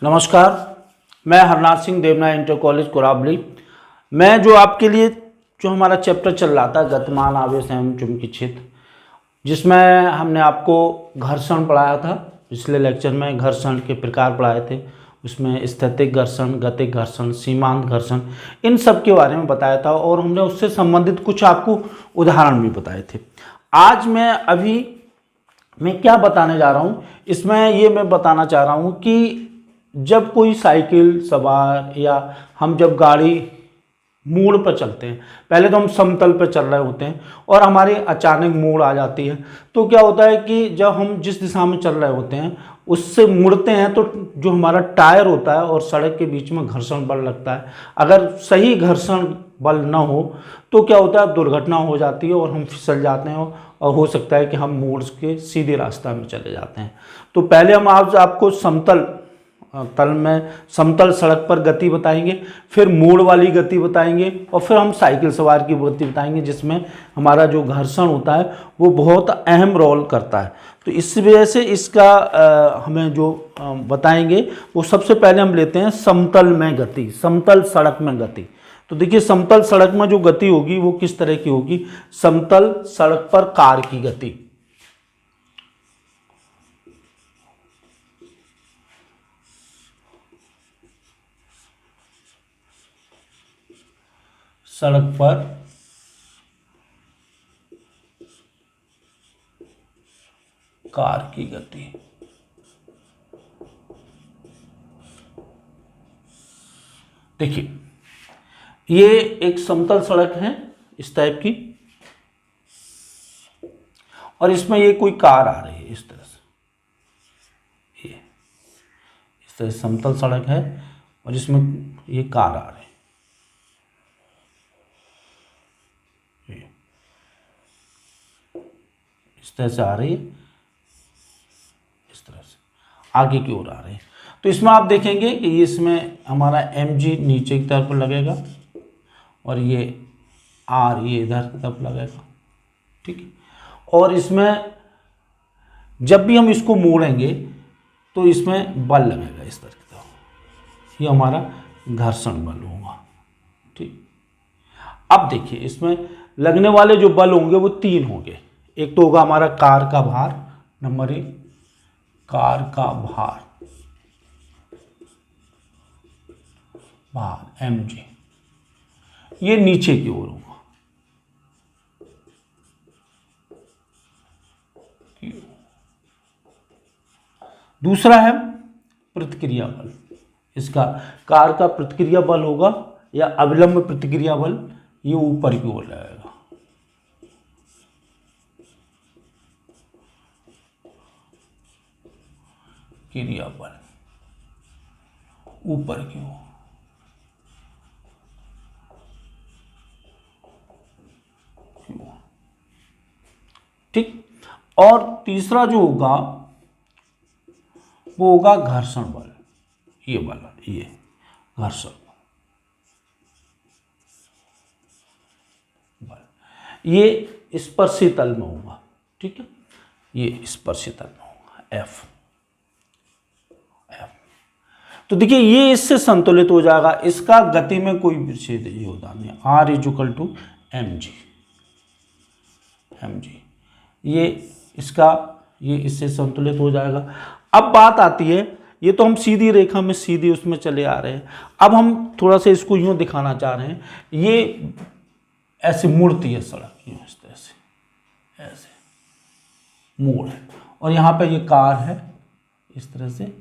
नमस्कार, मैं हरनाथ सिंह देवना इंटर कॉलेज कोराबली। मैं जो आपके लिए जो हमारा चैप्टर चल रहा था गतिमान आवेश एवं चुंबकीय क्षेत्र, जिसमें हमने आपको घर्षण पढ़ाया था। पिछले लेक्चर में घर्षण के प्रकार पढ़ाए थे, उसमें स्थैतिक घर्षण, गतिक घर्षण, सीमांत घर्षण, इन सब के बारे में बताया था और हमने उससे संबंधित कुछ आपको उदाहरण भी बताए थे। आज मैं क्या बताने जा रहा हूँ, इसमें ये मैं बताना चाह रहा हूँ कि जब कोई साइकिल सवार या हम जब गाड़ी मोड़ पर चलते हैं, पहले तो हम समतल पर चल रहे होते हैं और हमारी अचानक मोड़ आ जाती है, तो क्या होता है कि जब हम जिस दिशा में चल रहे होते हैं उससे मुड़ते हैं तो जो हमारा टायर होता है और सड़क के बीच में घर्षण बल लगता है। अगर सही घर्षण बल ना हो तो क्या होता है, दुर्घटना हो जाती है और हम फिसल जाते हैं और हो सकता है कि हम मोड़ के सीधे रास्ता में चले जाते हैं। तो पहले हम आपको समतल सड़क पर गति बताएंगे, फिर मोड़ वाली गति बताएंगे और फिर हम साइकिल सवार की गति बताएंगे, जिसमें हमारा जो घर्षण होता है वो बहुत अहम रोल करता है। तो इस वजह से इसका हमें जो बताएंगे वो सबसे पहले हम लेते हैं समतल में गति, समतल सड़क में गति। तो देखिए, समतल सड़क में जो गति होगी वो किस तरह की होगी। समतल सड़क पर कार की गति, सड़क पर कार की गति, देखिए ये एक समतल सड़क है इस टाइप की और इसमें ये कोई कार आ रही है इस तरह से, ये इस तरह समतल सड़क है और इसमें ये कार आ रही है, इस तरह से आ रही है, इस तरह से आगे की ओर आ रही है। तो इसमें आप देखेंगे कि इसमें हमारा mg नीचे की तरफ लगेगा और ये r ये इधर की तरफ लगेगा, ठीक है। और इसमें जब भी हम इसको मोड़ेंगे तो इसमें बल लगेगा इस तरह की तरफ, ये हमारा घर्षण बल होगा, ठीक। अब देखिए, इसमें लगने वाले जो बल होंगे वो तीन होंगे। एक तो होगा हमारा कार का भार, नंबर एक कार का भार mg, ये नीचे की ओर होगा, दूसरा है प्रतिक्रिया बल। इसका कार का प्रतिक्रिया बल होगा या अविलंब प्रतिक्रिया बल, ये ऊपर की ओर रहेगा, क्रिया बल ऊपर की ओर, ठीक। और तीसरा जो होगा वो होगा घर्षण बल, ये वाला, ये घर्षण बल, ये स्पर्शी तल में होगा, ठीक है, ये स्पर्शी तल में होगा F। तो देखिए, ये इससे संतुलित हो जाएगा, इसका गति में कोई विच्छेद योगदान नहीं, R इक्वल टू mg, ये इससे संतुलित हो जाएगा। अब बात आती है, ये तो हम सीधी रेखा में सीधी उसमें चले आ रहे हैं, अब हम थोड़ा सा इसको यूं दिखाना चाह रहे हैं, ये ऐसे मुड़ती है सड़क, यूं इस तरह से ऐसे मोड़ है और यहाँ पे ये कार है इस तरह से,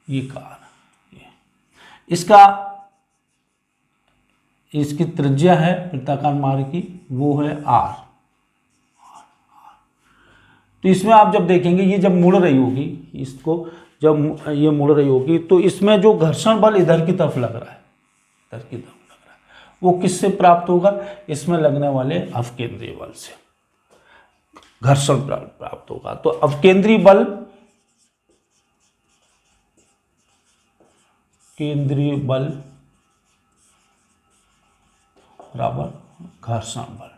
ये कार, इसकी त्रिज्या है वृत्ताकार मार्ग की, वो है r। तो इसमें आप जब देखेंगे, ये जब मुड़ रही होगी, इसको जब ये मुड़ रही होगी तो इसमें जो घर्षण बल इधर की तरफ लग रहा है, इधर की तरफ लग रहा है, वो किससे प्राप्त होगा, इसमें लगने वाले अवकेंद्रीय बल से घर्षण प्राप्त होगा। तो अवकेंद्रीय बल, केंद्रीय बल बराबर घर्षण बल।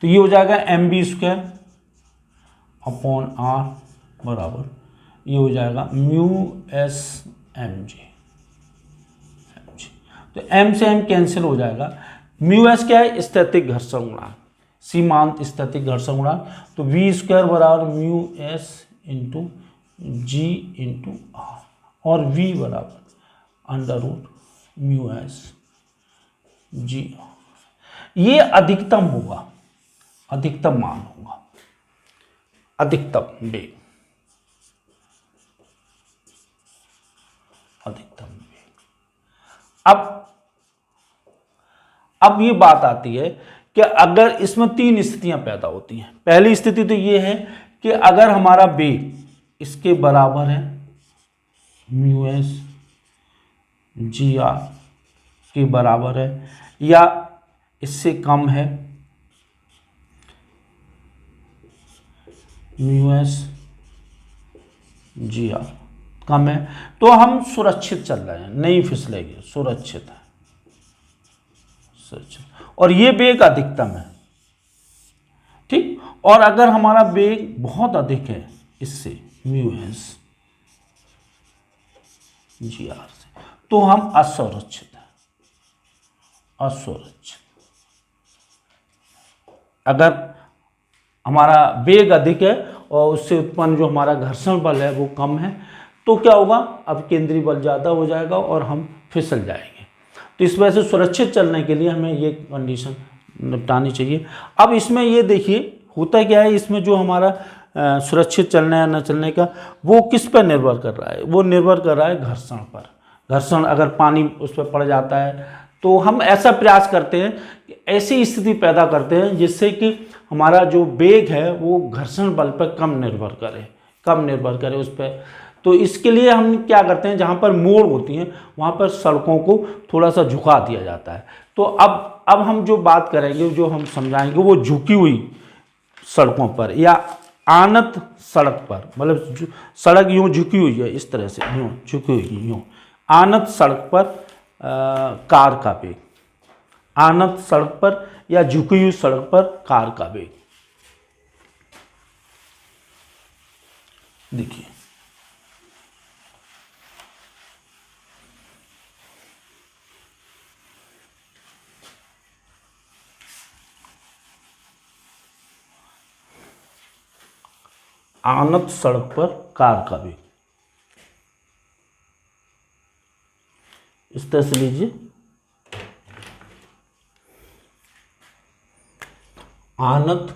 तो ये हो जाएगा mv² अपॉन r बराबर ये हो जाएगा म्यू एस एम जी। तो m से m कैंसिल हो जाएगा। म्यू एस क्या है? स्थैतिक घर्षण गुणांक, सीमांत स्थैतिक घर्षण गुणांक। तो v² बराबर mu S into G into R, और v बराबर under root mu S G. ये अधिकतम होगा, अधिकतम मान होगा, अधिकतम वेग, अधिकतम वेग। अब ये बात आती है कि अगर इसमें तीन स्थितियां पैदा होती हैं। पहली स्थिति तो ये है कि अगर हमारा वेग इसके बराबर है म्यू एस जी आर के बराबर है या इससे कम है म्यू एस जी आर कम है, तो हम सुरक्षित चल रहे हैं, नहीं फिसलेंगे, सुरक्षित है, सुरक्षित। और ये वेग अधिकतम है, ठीक। और अगर हमारा वेग बहुत अधिक है इससे म्यू एस जी आर से, तो हम असुरक्षित है, असुरक्षित। अगर हमारा वेग अधिक है और उससे उत्पन्न जो हमारा घर्षण बल है वो कम है, तो क्या होगा? अब केंद्रीय बल ज़्यादा हो जाएगा और हम फिसल जाएंगे। तो इस वजह से सुरक्षित चलने के लिए हमें ये कंडीशन निपटानी चाहिए। अब इसमें ये देखिए होता क्या है, इसमें जो हमारा सुरक्षित चलने या न चलने का वो किस पर निर्भर कर रहा है? वो निर्भर कर रहा है घर्षण पर। घर्षण अगर पानी उस पर पड़ जाता है तो हम ऐसा प्रयास करते हैं कि ऐसी स्थिति पैदा करते हैं जिससे कि हमारा जो वेग है वो घर्षण बल पर कम निर्भर करे उस पर। तो इसके लिए हम क्या करते हैं, जहाँ पर मोड़ होती हैं वहाँ पर सड़कों को थोड़ा सा झुका दिया जाता है। तो अब हम जो बात करेंगे, जो हम समझाएंगे, वो झुकी हुई सड़कों पर या आनत सड़क पर, मतलब सड़क यूँ झुकी हुई है इस तरह से, यूँ झुकी हुई, यूँ आनत सड़क पर कार का वेग, आनत सड़क पर या झुकी हुई सड़क पर कार का वेग। देखिए आनत सड़क पर कार का वेग इस तरह से लीजिए, आनत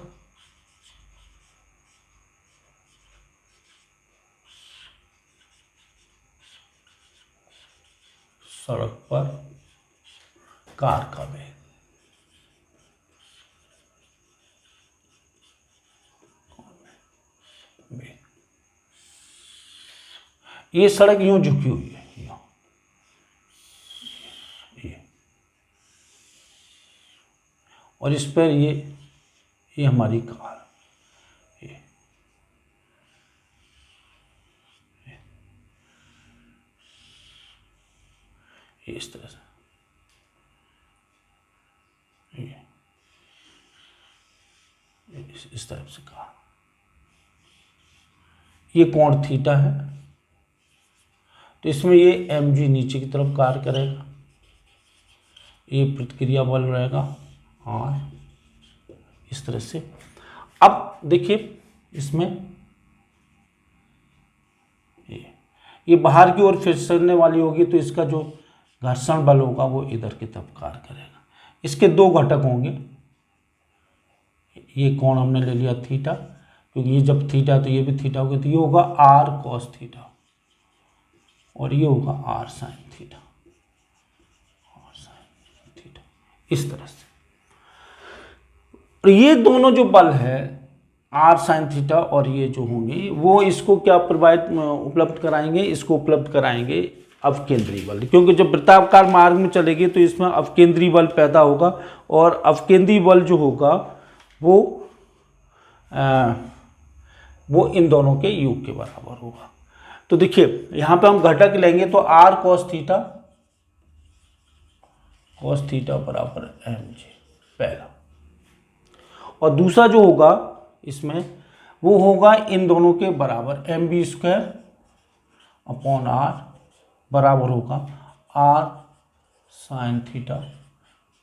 सड़क पर कार का वेग। ये सड़क यूं झुकी हुई है, ये और इस पर ये हमारी कार, ये इस तरह से, इस तरफ से कार। ये कोण थीटा है, तो इसमें ये mg नीचे की तरफ कार्य करेगा, ये प्रतिक्रिया बल रहेगा और इस तरह से। अब देखिए इसमें ये बाहर की ओर फिसलने वाली होगी, तो इसका जो घर्षण बल होगा वो इधर की तरफ कार्य करेगा। इसके दो घटक होंगे, ये कोण हमने ले लिया थीटा, क्योंकि ये जब थीटा तो ये भी थीटा होगा, तो ये होगा r cos थीटा और ये होगा r sin थीटा, इस तरह से। और ये दोनों जो बल है r sin थीटा और ये जो होंगे वो इसको क्या उपलब्ध कराएंगे, इसको उपलब्ध कराएंगे अवकेंद्री बल। क्योंकि जब वृत्ताकार मार्ग में चलेगी तो इसमें अवकेंद्री बल पैदा होगा और अवकेंद्री बल जो होगा वो इन दोनों के योग के बराबर होगा। तो देखिए यहाँ पे हम घटक लेंगे तो r cos थीटा बराबर mg पहला, और दूसरा जो होगा इसमें वो होगा इन दोनों के बराबर, M B square upon R बराबर होगा R sine theta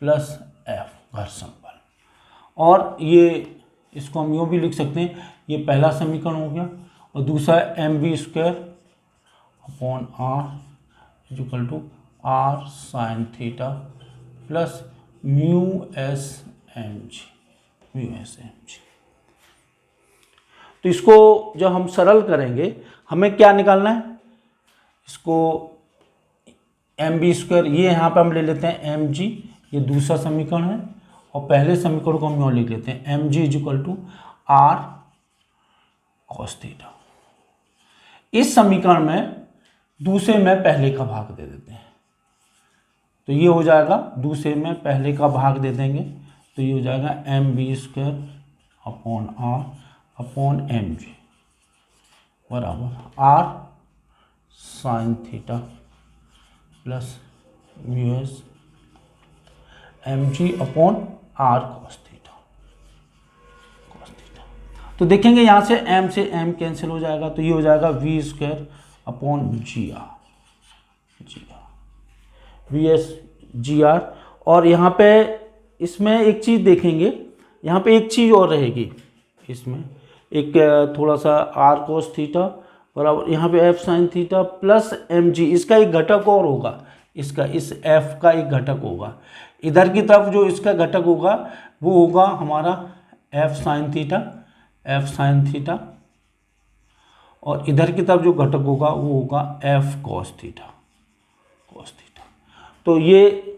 plus F घर्षण बल। और ये इसको हम यूँ भी लिख सकते हैं, ये पहला समीकरण हो गया, और दूसरा M B square upon R equal to R sine theta plus mu S M G. तो इसको जब हम सरल करेंगे हमें क्या निकालना है, इसको एम बी स्क्वायर, ये यहाँ पे हम ले लेते हैं एम जी, ये दूसरा समीकरण है, और पहले समीकरण को हम यहाँ लिख लेते हैं M G is equal to R cos theta. इस समीकरण में दूसरे में पहले का भाग दे देते हैं, तो ये हो जाएगा, दूसरे में पहले का भाग दे देंगे तो ये हो जाएगा m B square upon are upon M G बराबर r sine theta plus mu S M g upon are cos theta. तो देखेंगे यहाँ से m कैंसिल हो जाएगा, तो ये हो जाएगा V square upon G R V S G R. और यहाँ पे इसमें एक चीज़ देखेंगे, यहाँ पे एक चीज़ और रहेगी, इसमें एक थोड़ा सा आर कोस थीटा बराबर यहाँ पे F sine theta plus M G, इसका एक घटक और होगा, इसका इस एफ का एक घटक होगा। इधर की तरफ जो इसका घटक होगा वो होगा हमारा एफ साइन थीटा, और इधर की तरफ जो घटक होगा वो होगा एफ कॉस थीटा। तो ये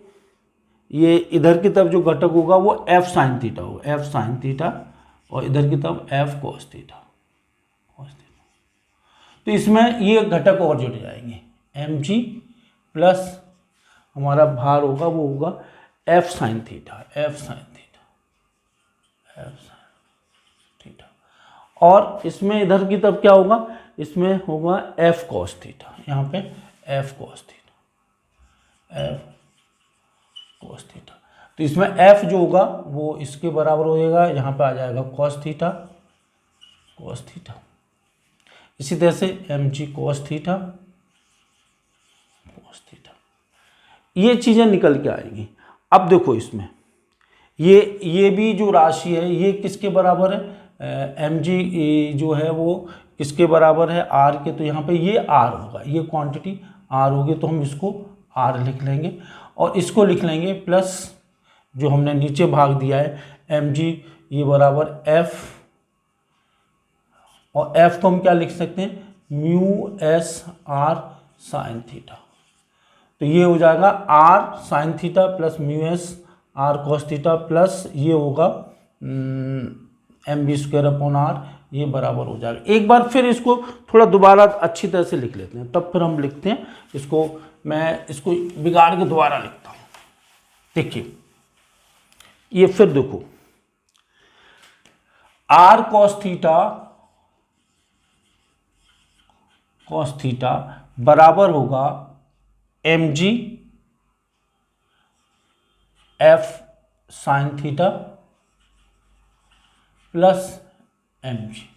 इधर की तरफ जो घटक होगा वो एफ साइन थीटा होगा, और इधर की तरफ एफ कॉस थीटा। तो इसमें ये घटक और जुड़ जाएंगे, एम जी प्लस हमारा भार होगा वो होगा एफ साइन थीटा, और इसमें इधर की तरफ क्या होगा, इसमें होगा एफ कॉस थीटा, यहाँ पे एफ कॉस थीटा। तो इसमें एफ जो होगा वो इसके बराबर हो जाएगा, यहाँ पे आ जाएगा कॉस थीटा। इसी तरह से एम जी कॉस थीटा, ये चीज़ें निकल के आएंगी। अब देखो इसमें ये भी जो राशि है ये किसके बराबर है, एम जी जो है वो किसके बराबर है, आर के। तो यहाँ पे ये आर होगा, ये क्वांटिटी आर होगी, तो हम इसको आर लिख लेंगे, और इसको लिख लेंगे प्लस जो हमने नीचे भाग दिया है एम जी, ये बराबर एफ, और एफ को हम क्या लिख सकते हैं, mu S R sine theta. तो ये हो जाएगा R sine theta plus mu S R cos theta plus ये होगा M B square upon R, ये बराबर हो जाएगा। एक बार फिर इसको थोड़ा दोबारा अच्छी तरह से लिख लेते हैं, तब फिर हम लिखते हैं इसको, मैं इसको बिगाड़ के दोबारा लिखता हूँ। देखिए ये फिर देखो, आर कॉस थीटा बराबर होगा m g f sine theta plus M g,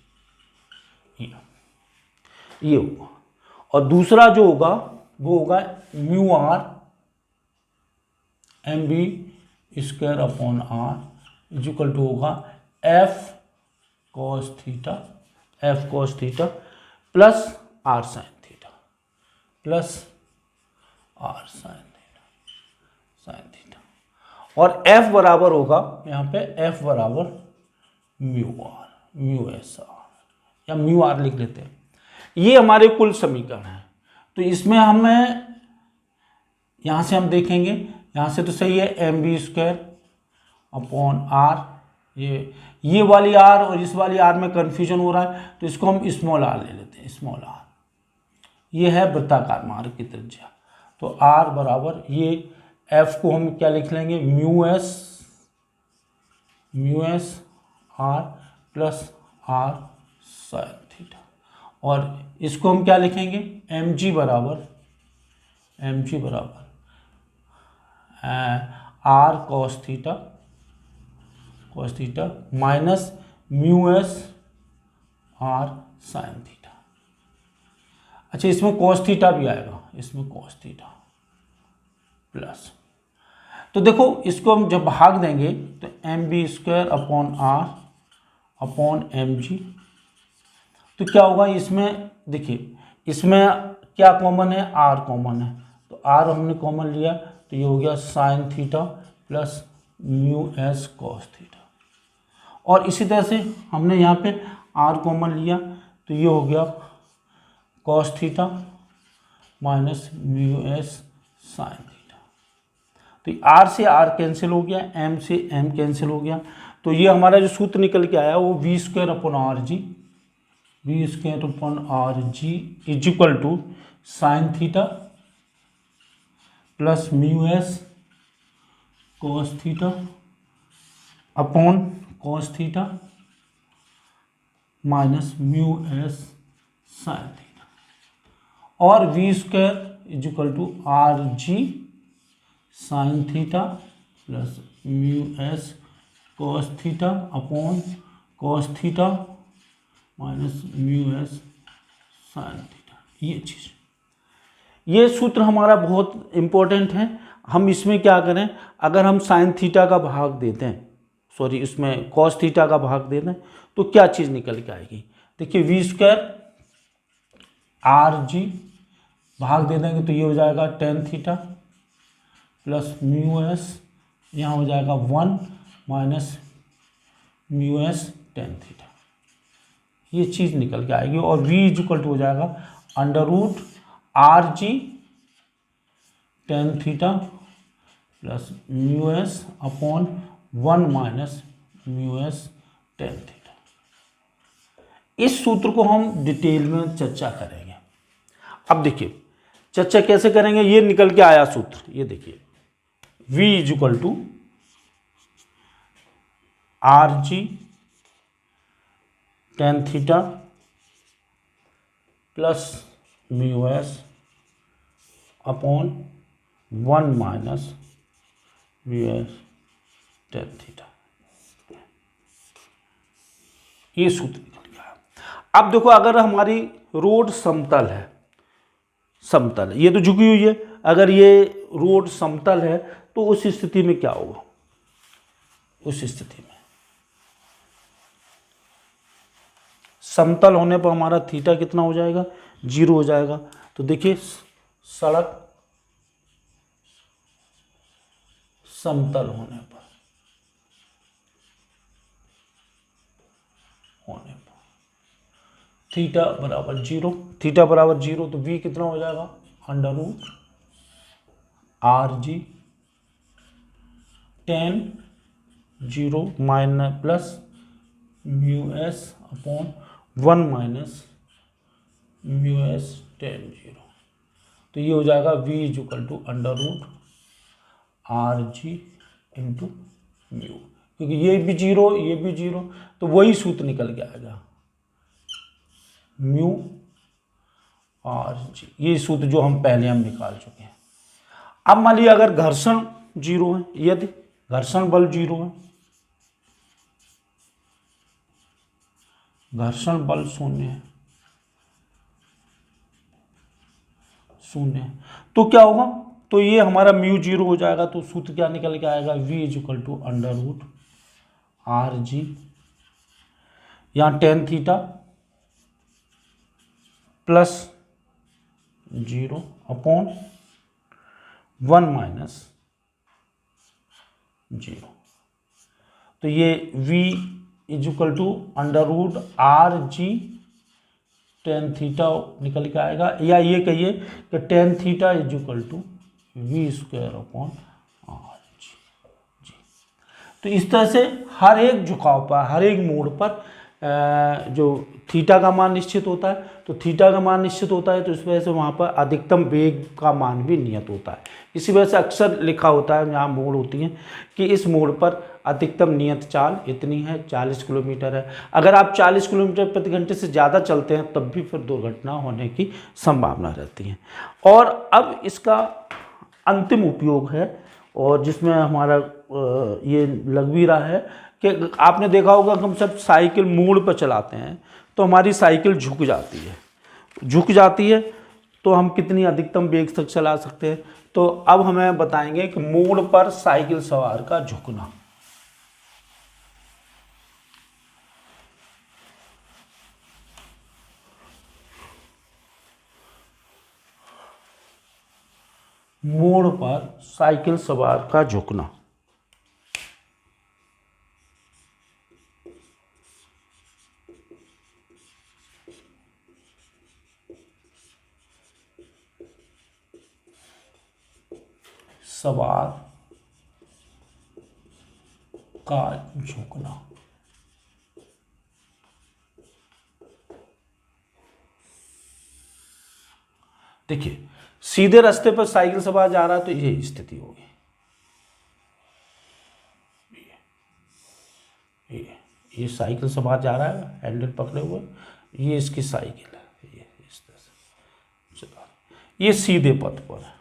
ये होगा। और दूसरा जो होगा वो होगा mu r m B square upon r is equal to होगा f cos theta plus are sine theta और एफ बराबर होगा यहाँ पे एफ बराबर म्यू एस आर या म्यू आर लिख लेते हैं। ये हमारे कुल समीकरण है। तो इसमें हमें यहाँ से हम देखेंगे, यहाँ से तो सही है M B square upon R, ये वाली आर और इस वाली आर में कन्फ्यूजन हो रहा है, तो इसको हम स्मॉल आर ले लेते हैं, स्मॉल आर। ये है वृत्ताकार मार्ग की त्रिज्या, तो आर बराबर ये एफ को हम क्या लिख लेंगे, mu S R plus are sine theta, और इसको हम क्या लिखेंगे, एम जी बराबर R cos theta cos theta minus mu S R sine theta. अच्छा, इसमें कॉस थीटा भी आएगा, इसमें कॉस थीटा प्लस, तो देखो इसको हम जब भाग देंगे तो M B square upon are upon M G, तो क्या होगा इसमें, देखिए इसमें क्या कॉमन है, आर कॉमन है, तो आर हमने कॉमन लिया तो ये हो गया sign theta plus mu s cos theta. और इसी तरह से हमने यहाँ पे आर कॉमन लिया तो ये हो गया cos theta minus mu s sine theta. तो आर से आर कैंसिल हो गया, एम से एम कैंसिल हो गया, तो ये हमारा जो सूत्र निकल के आया वो v square upon are g, v square upon are g is equal to sine theta plus mu s cos theta upon cos theta minus mu s sine theta, और v square is equal to are g sine theta plus mu s cos theta upon cos theta minus mu s sine theta. ये चीज़, ये सूत्र हमारा बहुत important है। हम इसमें क्या करें, अगर हम साइन थीटा का भाग देते हैं, सॉरी इसमें कॉस थीटा का भाग देते हैं, तो क्या चीज़ निकल के आएगी, देखिए वी स्क्वायर आर जी भाग दे देंगे तो ये हो जाएगा ten theta plus mu S, यहाँ हो जाएगा 1 minus mu S tan theta, ये चीज़ निकल के आएगी। और v इज इक्वल टू हो जाएगा under root R G tan theta plus mu S upon 1 minus mu S tan theta. इस सूत्र को हम डिटेल में चर्चा करेंगे। अब देखिए चर्चा कैसे करेंगे, ये निकल के आया सूत्र, ये देखिए v is equal to R G tan theta plus mu S upon 1 minus mu S tan theta, ये सूत्र निकल गया। अब देखो अगर हमारी रोड समतल है, समतल है, ये तो झुकी हुई है, अगर ये रोड समतल है तो उस स्थिति में क्या होगा, उस स्थिति में समतल होने पर हमारा थीटा कितना हो जाएगा, 0 हो जाएगा। तो देखिए सड़क समतल होने पर थीटा बराबर 0, थीटा बराबर 0, तो v कितना हो जाएगा under root R G tan 0 minus plus mu S upon 1 minus mu S tan 0, तो ये हो जाएगा v is equal to under root are G into mu, क्योंकि ये भी 0 ये भी 0, तो वही सूत्र निकल के आएगा म्यू आर जी, ये सूत्र जो हम पहले हम निकाल चुके हैं। अब मान लीजिए अगर घर्षण 0 है, यदि घर्षण बल 0 है, घर्षण बल 0 है, 0 है, तो क्या होगा, तो ये हमारा म्यू 0 हो जाएगा, तो सूत्र क्या निकल के आएगा, v is equal to under root are g, यहाँ tan theta plus 0 upon 1 minus 0, तो ये v is equal to under root R G tan theta निकल के आएगा, या ये कहिए कि tan theta is equal to v square upon are g. तो इस तरह से हर एक झुकाव पर, हर एक मोड़ पर जो थीटा का मान निश्चित होता है, तो थीटा का मान निश्चित होता है, तो इस वजह से वहाँ पर अधिकतम वेग का मान भी नियत होता है। इसी वजह से अक्सर लिखा होता है जहाँ मोड़ होती हैं कि इस मोड़ पर अधिकतम नियत चाल इतनी है, 40 किलोमीटर है। अगर आप 40 किलोमीटर प्रति घंटे से ज़्यादा चलते हैं तब भी फिर दुर्घटना होने की संभावना रहती है। और अब इसका अंतिम उपयोग है और जिसमें हमारा ये लग भी रहा है कि आपने देखा होगा कि हम सब साइकिल मोड़ पर चलाते हैं तो हमारी साइकिल झुक जाती है तो हम कितनी अधिकतम वेग तक चला सकते हैं। तो अब हमें बताएंगे कि मोड़ पर साइकिल सवार का झुकना। मोड़ पर साइकिल सवार का झुकना। सवार का झुकना। देखिए सीधे रास्ते पर साइकिल सवार जा रहा है तो ये स्थिति होगी, ये साइकिल सवार जा रहा है हैंडल पकड़े हुए, ये इसकी साइकिल है, ये इस तरह से चला, ये सीधे पथ पर है।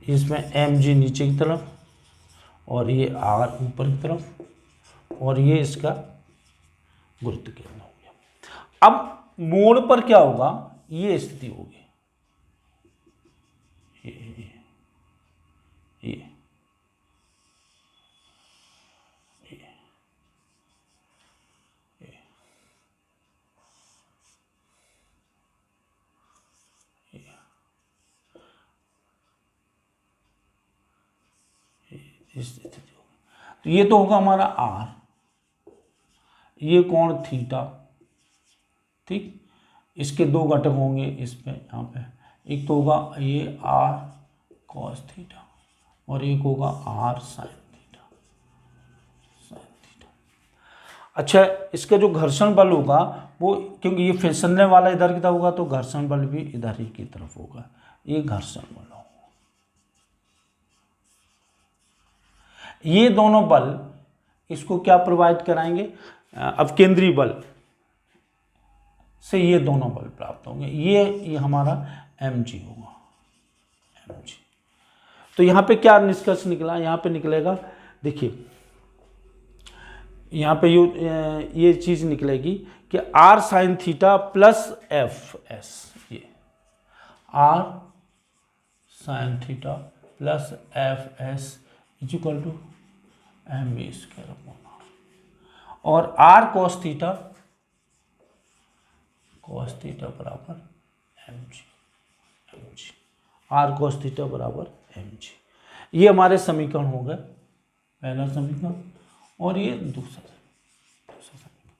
इसमें mg नीचे की तरफ और ये r ऊपर की तरफ और ये इसका गुरुत्व केंद्र हो गया। अब मोड़ पर क्या होगा, ये स्थिति होगी, ये स्थिति होगी। तो ये तो होगा हमारा r, ये कोण थीटा, ठीक। इसके दो घटक होंगे इसमें, यहाँ पे एक तो होगा ये r cos थीटा और एक होगा r sin थीटा। अच्छा, इसका जो घर्षण बल होगा वो, क्योंकि ये फिसलने वाला इधर की तरफ होगा तो घर्षण बल भी इधर ही की तरफ होगा, ये घर्षण बल होगा। ये दोनों बल इसको क्या प्रोवाइड कराएंगे, अब केंद्रीय बल से ये दोनों बल प्राप्त होंगे, ये हमारा mg होगा, mg। तो यहाँ पे क्या निष्कर्ष निकला, यहाँ पे निकलेगा, देखिए यहाँ पे ये चीज़ निकलेगी कि r sin theta plus F S, ये r sin theta plus F S is equal to mv square upon r, और r cos थीटा बराबर mg, r cos थीटा बराबर mg। ये हमारे समीकरण हो गए, पहला समीकरण और ये दूसरा समीकरण।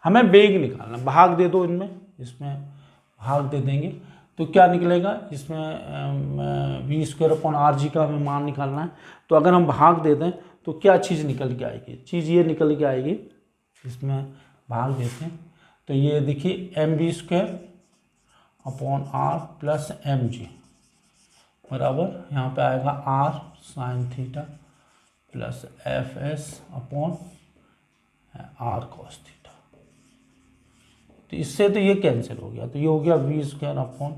हमें वेग निकालना, भाग दे दो इनमें, इसमें भाग दे देंगे तो क्या निकलेगा, इसमें V square upon are G का हमें मान निकालना है। तो अगर हम भाग दे दें तो क्या चीज़ निकल के आएगी, चीज़ ये निकल के आएगी, इसमें भाग देते हैं तो ये देखिए M V square upon R plus M G बराबर, यहाँ पे आएगा R sine theta plus F S upon are cos theta. तो इससे तो ये कैंसिल हो गया, तो ये हो गया V square upon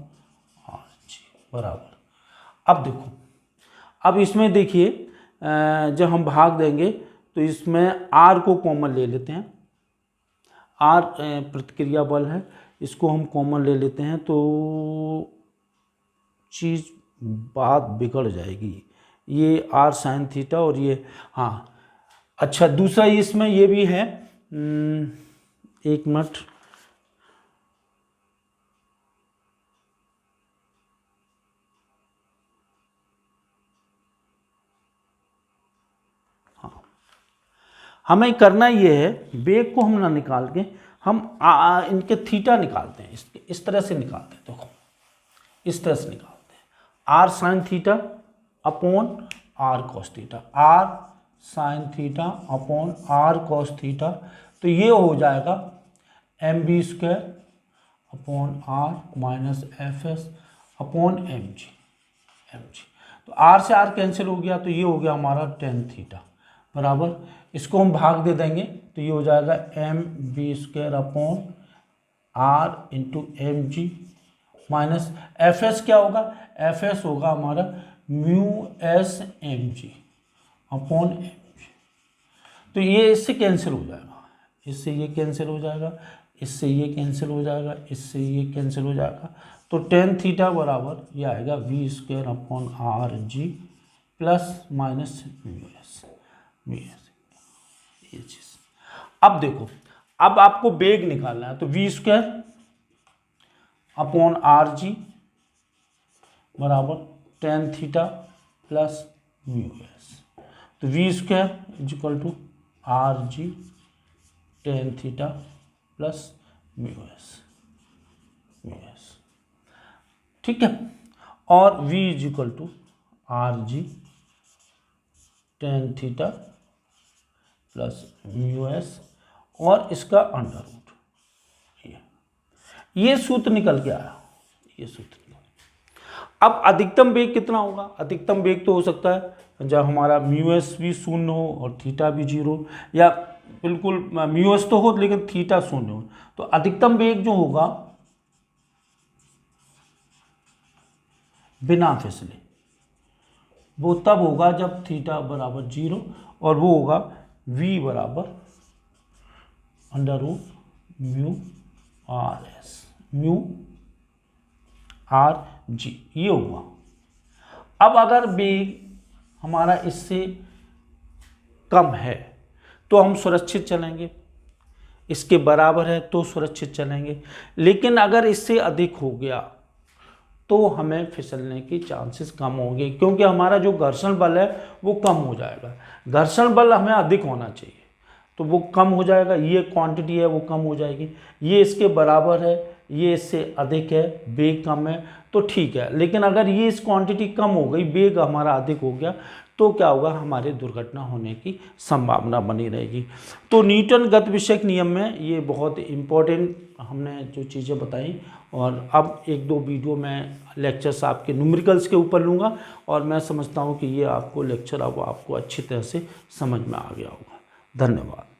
R G बराबर। अब देखो, अब इसमें देखिए जब हम भाग देंगे तो इसमें आर को कॉमन ले लेते हैं, आर प्रतिक्रिया बल है, इसको हम कॉमन ले लेते हैं तो चीज़ बात बिगड़ जाएगी। ये आर साइन थीटा और ये, हाँ अच्छा दूसरा इसमें ये भी है, एक मिनट, हाँ हमें करना ये है, वेग को हम ना निकाल के हम इनके थीटा निकालते हैं, इस तरह से निकालते हैं, देखो इस तरह से निकालते हैं, r sine theta upon are cos theta, r sine theta upon are cos theta, तो ये हो जाएगा m B square upon r minus f S upon M G. तो आर से आर कैंसिल हो गया तो ये हो गया हमारा टेन थीटा बराबर, इसको हम भाग दे देंगे तो ये हो जाएगा m B square upon r into m g minus f s क्या होगा, एफ एस होगा हमारा mu S M g upon M G. तो ये इससे कैंसिल हो जाएगा, इससे ये कैंसिल हो जाएगा, इससे ये कैंसिल हो जाएगा, इससे ये कैंसिल हो जाएगा। तो टेन थीटा बराबर ये आएगा v square upon are g plus minus mu s ये चीज़। अब देखो, अब आपको बेग निकालना है, तो v square upon R G बराबर tan theta plus mu s. तो v square is equal to R G tan theta plus mu s, ठीक है। और v is equal to R G tan theta plus mu s और इसका under root. ये सूत्र निकल के आया, ये सूत्र निकल। अब अधिकतम वेग कितना होगा, अधिकतम वेग तो हो सकता है जब हमारा म्यू एस भी शून्य हो और थीटा भी जीरो, या बिल्कुल म्यू एस तो हो लेकिन थीटा शून्य हो। तो अधिकतम वेग जो होगा बिना फिसले वो तब होगा जब थीटा बराबर जीरो, और वो होगा v बराबर under root mu r s mu r g, ये हुआ। अब अगर वेग हमारा इससे कम है तो हम सुरक्षित चलेंगे, इसके बराबर है तो सुरक्षित चलेंगे, लेकिन अगर इससे अधिक हो गया तो हमें फिसलने की चांसेस कम होंगे, क्योंकि हमारा जो घर्षण बल है वो कम हो जाएगा। घर्षण बल हमें अधिक होना चाहिए तो वो कम हो जाएगा, ये क्वांटिटी है वो कम हो जाएगी। ये इसके बराबर है, ये इससे अधिक है, वेग कम है तो ठीक है, लेकिन अगर ये इस क्वांटिटी कम हो गई, वेग हमारा अधिक हो गया, तो क्या होगा, हमारे दुर्घटना होने की संभावना बनी रहेगी। तो न्यूटन गति विषयक नियम में ये बहुत इम्पोर्टेंट हमने जो चीज़ें बताई, और अब एक दो वीडियो में लेक्चर्स आपके न्यूमेरिकल्स के ऊपर लूँगा, और मैं समझता हूँ कि ये आपको लेक्चर अब आपको अच्छी तरह से समझ में आ गया होगा। धन्यवाद।